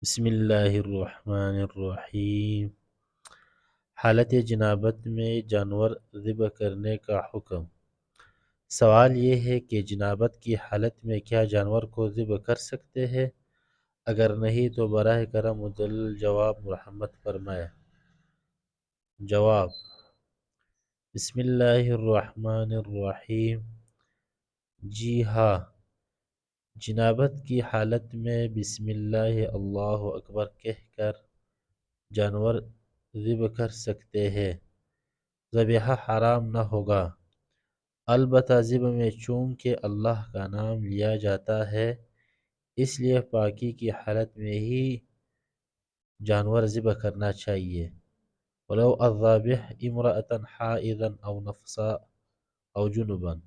बिस्मिल्लाहिर्रहमानिर्रहीम। हालत जनाबत में जानवर ज़िब्ह करने का हुक्म। सवाल ये है कि जनाबत की हालत में क्या जानवर को ज़िब्ह कर सकते हैं? अगर नहीं तो बराह करम मुदल्लल जवाब मुरहमत फरमाएं। जवाब: बिस्मिल्लाहिर्रहमानिर्रहीम। जी हाँ, जनाबत की हालत में बिस्मिल्लाह अल्लाहु अकबर कहकर जानवर ज़िब्ह कर सकते हैं। ज़बीहा हराम न होगा, अलबत्ता ज़िब्ह में चूँकि अल्लाह का नाम लिया जाता है, इसलिए पाकी की हालत में ही जानवर ज़िब्ह करना चाहिए। वलो अज़्ज़ाबिह इम्रअतन हाइज़न औ नफ़सा औ जुनुबन।